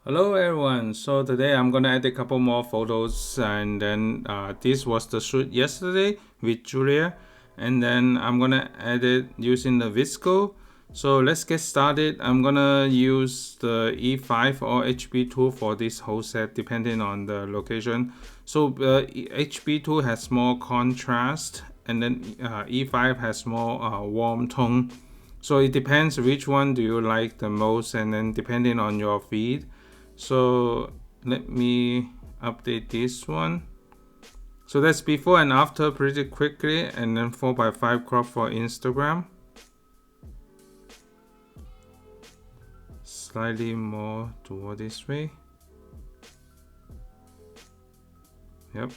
Hello everyone, so today I'm gonna add a couple more photos, and then this was the shoot yesterday with Julia, and then I'm gonna add it using the VSCO. So let's get started. I'm gonna use the E5 or HB2 for this whole set depending on the location. So HB2 has more contrast, and then E5 has more warm tone. So it depends which one do you like the most, and then depending on your feed. So let me update this one. So that's before and after pretty quickly, and then 4:5 crop for Instagram. Slightly more toward this way. Yep.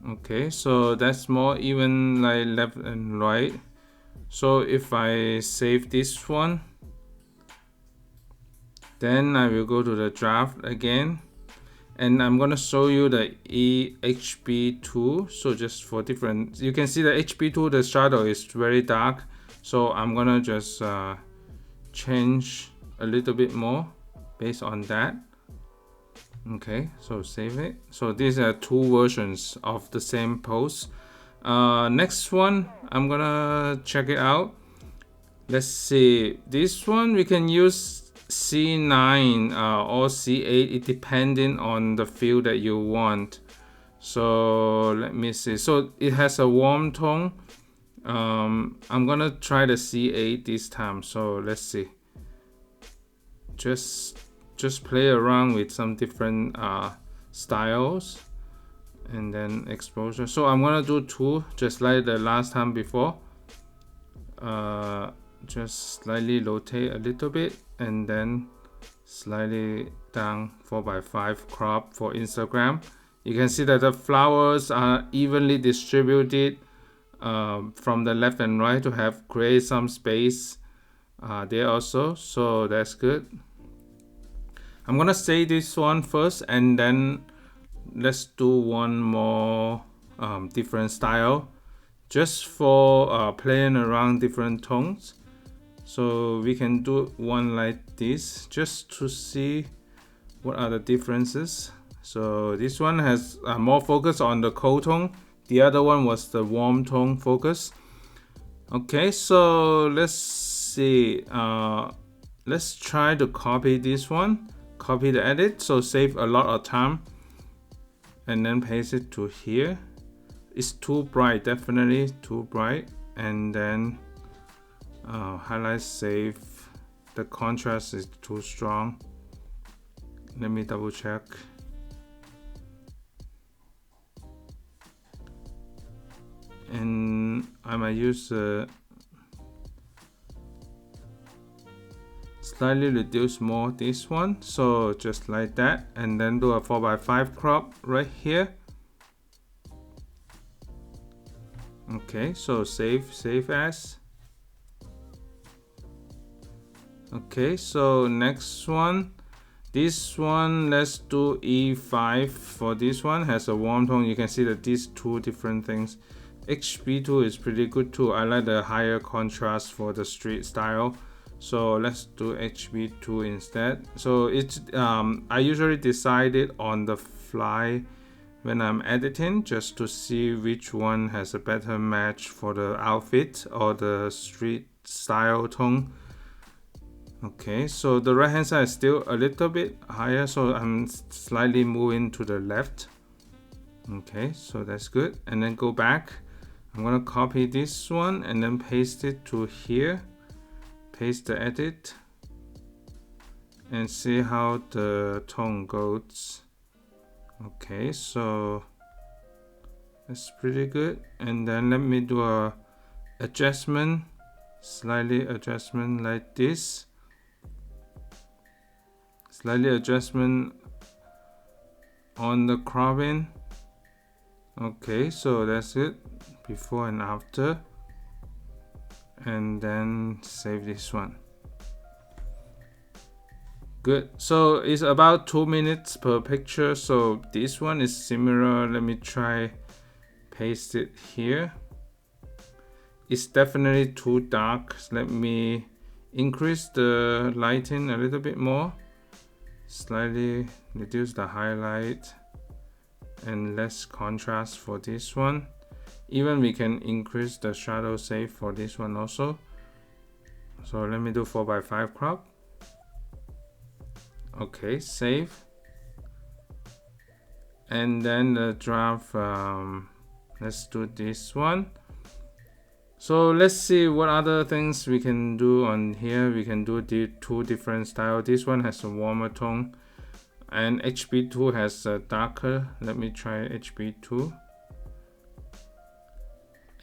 Okay, so that's more even like left and right. So if I save this one, then I will go to the draft again, and I'm gonna show you the HB2. So just for different, you can see the HB2, the shadow is very dark, so I'm gonna just change a little bit more based on that. Okay, so save it. So these are two versions of the same pose. Next one, I'm gonna check it out. Let's see, this one we can use C9 or C8, it depending on the feel that you want. So let me see. So it has a warm tone. I'm gonna try the C8 this time. So let's see. Just play around with some different styles and then exposure. So I'm gonna do two, just like the last time before. Just slightly rotate a little bit, and then slightly down 4:5 crop for Instagram. You can see that the flowers are evenly distributed from the left and right to have create some space there also, so that's good. I'm gonna say this one first, and then let's do one more different style just for playing around different tones. So we can do one like this just to see what are the differences. So this one has more focus on the cold tone, the other one was the warm tone focus. Okay, so let's see, let's try to copy this one, copy the edit, so save a lot of time, and then paste it to here. It's too bright, definitely too bright. And then highlight, save. The contrast is too strong. Let me double check. And I might use slightly reduce more this one, so just like that, and then do a 4:5 crop right here. Okay, so save as. Okay, so next one, this one, let's do E5 for this one. Has a warm tone. You can see that these two different things. HB2 is pretty good too. I like the higher contrast for the street style, so let's do HB2 instead. So it's I usually decide it on the fly when I'm editing, just to see which one has a better match for the outfit or the street style tone. Okay, so the right hand side is still a little bit higher, so I'm slightly moving to the left. Okay, so that's good. And then go back. I'm gonna copy this one and then paste it to here. Paste the edit and see how the tone goes. Okay, so that's pretty good. And then let me do a adjustment, slightly adjustment like this. Slightly adjustment on the cropping. Okay, so that's it, before and after. And then save this one. Good. So it's about 2 minutes per picture, so this one is similar. Let me try paste it here. It's definitely too dark. Let me increase the lighting a little bit more. slightly reduce the highlight and less contrast for this one. Even we can increase the shadow save for this one also. So let me do 4:5 crop. Okay, save. And then the draft, let's do this one. So let's see what other things we can do on here. We can do the two different styles. This one has a warmer tone and HB2 has a darker. Let me try HB2.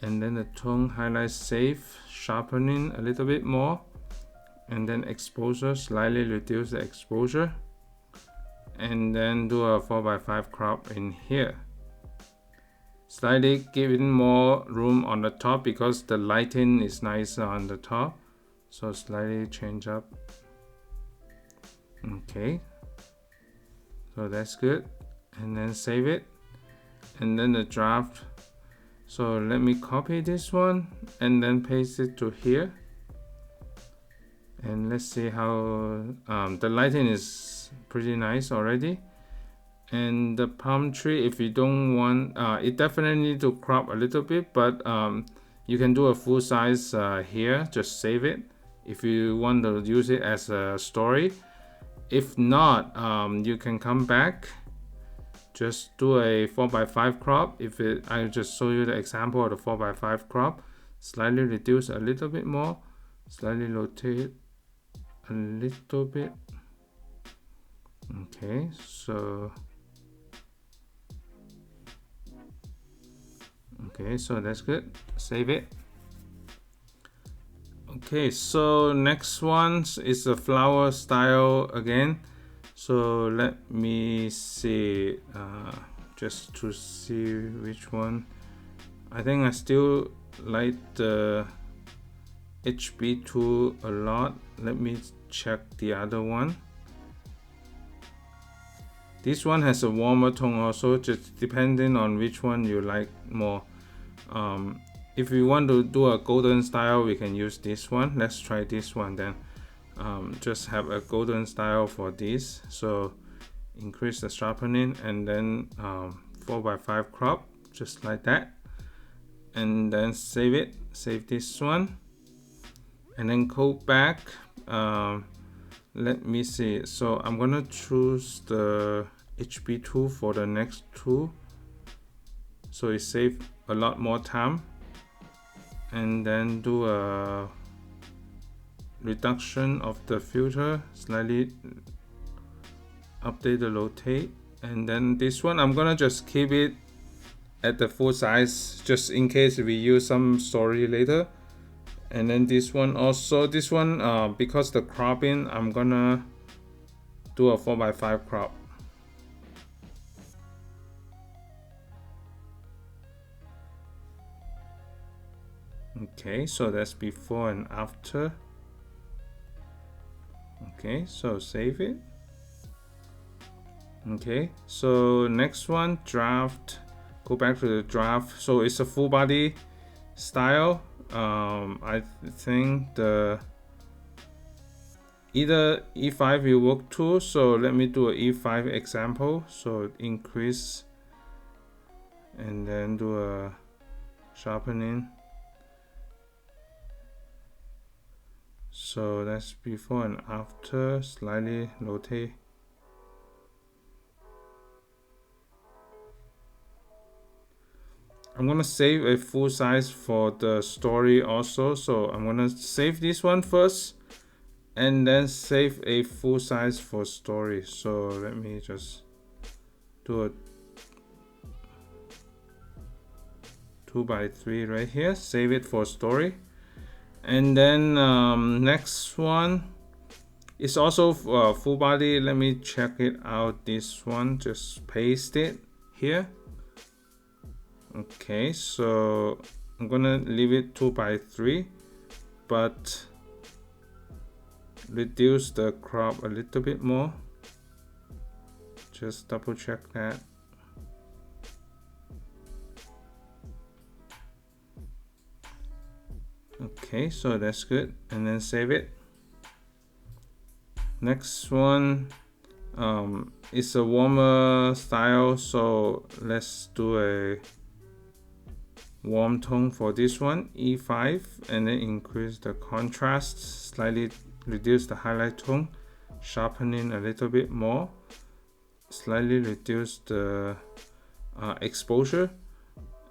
And then the tone highlight safe, sharpening a little bit more. And then exposure, slightly reduce the exposure. And then do a 4:5 crop in here. Slightly giving more room on the top because the lighting is nicer on the top. So slightly change up. Okay. So that's good. And then save it. And then the draft. So let me copy this one and then paste it to here. And let's see how the lighting is pretty nice already. And the palm tree, if you don't want, it definitely need to crop a little bit, but you can do a full size here. Just save it if you want to use it as a story. If not, you can come back, just do a 4:5 crop. I just show you the example of the 4:5 crop. Slightly reduce a little bit more, slightly rotate a little bit. Okay, so that's good. Save it. Okay, so next one is the flower style again. So let me see, just to see which one. I think I still like the HB2 a lot. Let me check the other one. This one has a warmer tone also, just depending on which one you like more. If you want to do a golden style, we can use this one. Let's try this one then. Just have a golden style for this. So increase the sharpening and then 4:5 crop, just like that. And then save it. Save this one. And then go back. Let me see. So I'm gonna choose the HB2 for the next two. So it saves a lot more time. And then do a reduction of the filter, slightly update the rotate. And then this one, I'm gonna just keep it at the full size, just in case we use some story later. And then this one also, because the cropping, I'm gonna do a 4:5 crop. Okay, so that's before and after. Okay, so save it. Okay, so next one, draft. Go back to the draft. So it's a full body style. I think either E5 will work too. So let me do a E5 example. So increase and then do a sharpening. So that's before and after, slightly rotate. I'm gonna save a full size for the story also. So I'm gonna save this one first and then save a full size for story. So let me just do a 2:3 right here, save it for story. And then next one is also full body. Let me check it out. This one, just paste it here. Okay, so I'm gonna leave it 2:3, but reduce the crop a little bit more. Just double check that. Okay, so that's good. And then save it. Next one, It's a warmer style, so let's do a warm tone for this one, E5, and then increase the contrast, slightly reduce the highlight tone, sharpening a little bit more, slightly reduce the exposure,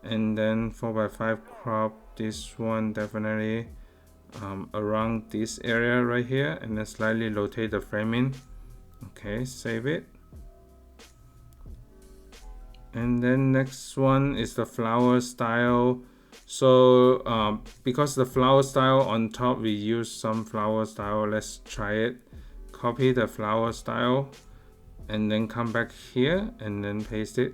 and then 4x5 crop this one definitely around this area right here, and then slightly rotate the framing. Okay, save it. And then next one is the flower style. So because the flower style on top we use some flower style, let's try it. Copy the flower style and then come back here and then paste it.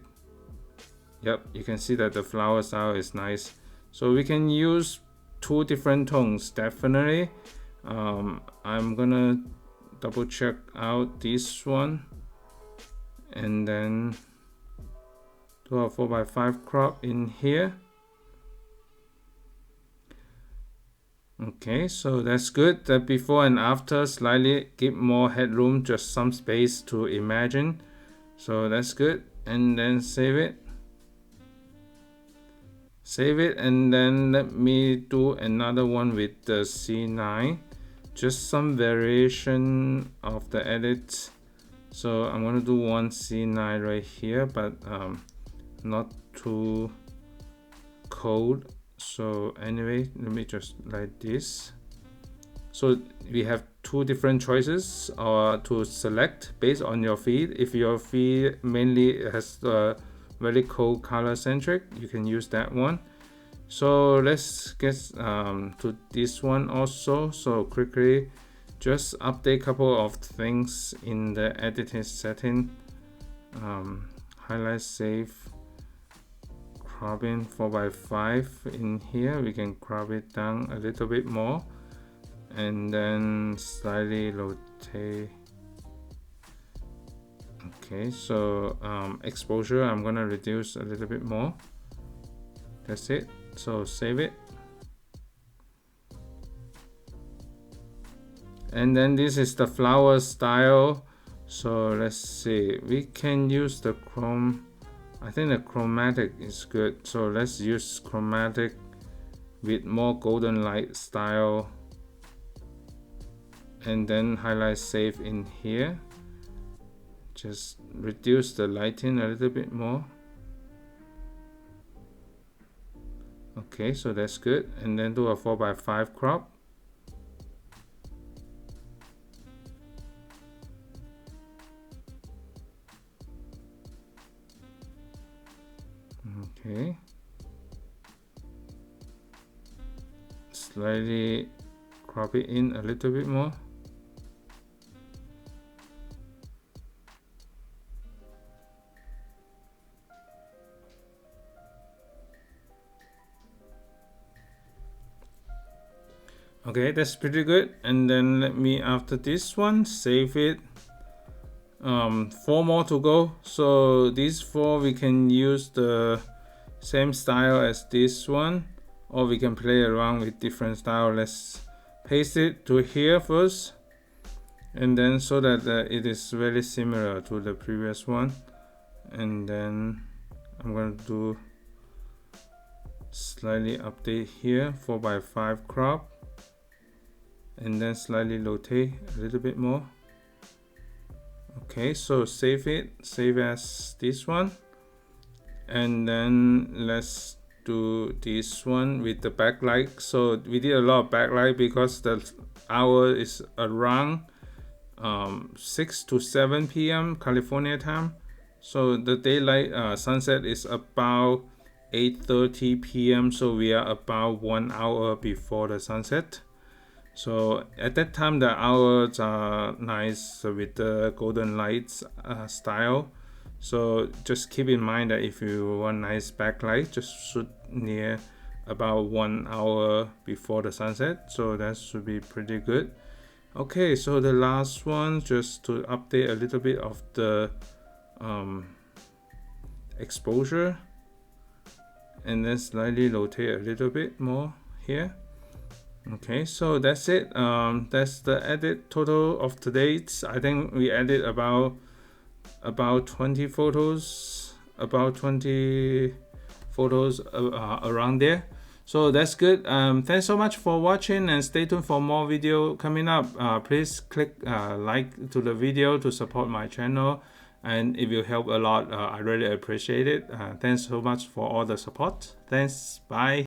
Yep, you can see that the flower style is nice. So we can use two different tones definitely. I'm gonna double check out this one and then do a 4x5 crop in here. Okay, so that's good. The before and after slightly give more headroom, just some space to imagine. So that's good. And then save it. Save it, and then let me do another one with the C9. Just some variation of the edit. So I'm going to do one C9 right here, but not too cold. So anyway, let me just like this. So we have two different choices to select based on your feed. If your feed mainly has very cold color centric, you can use that one. So let's get to this one also. So quickly just update a couple of things in the editing setting. Highlight, save, cropping 4x5 in here. We can crop it down a little bit more and then slightly rotate. Okay, so exposure I'm gonna reduce a little bit more. That's it. So save it. And then this is the flower style. So let's see, we can use the chrome. I think the chromatic is good. So let's use chromatic with more golden light style. And then highlight, save in here. Just reduce the lighting a little bit more. Okay, so that's good. And then do a 4x5 crop. Okay. Slightly crop it in a little bit more. Okay, that's pretty good. And then let me, after this one, save it. 4 more to go. So these 4 we can use the same style as this one, or we can play around with different style. Let's paste it to here first, and then so that it is very similar to the previous one. And then I'm going to do slightly update here, 4x5 crop, and then slightly rotate a little bit more. Okay, so save it, save as this one, and then let's do this one with the backlight. So we did a lot of backlight because the hour is around 6 to 7 p.m. California time. So the daylight sunset is about 8:30 p.m. So we are about 1 hour before the sunset. So at that time the hours are nice with the golden lights style. So just keep in mind that if you want nice backlight, just shoot near about 1 hour before the sunset. So that should be pretty good. Okay, so the last one, just to update a little bit of the exposure, and then slightly rotate a little bit more here. Okay, so that's it. That's the edit total of today's. I think we added about about 20 photos, around there. So that's good. Thanks so much for watching, and stay tuned for more video coming up. Please click like to the video to support my channel, and it will help a lot. I really appreciate it. Thanks so much for all the support. Thanks. Bye.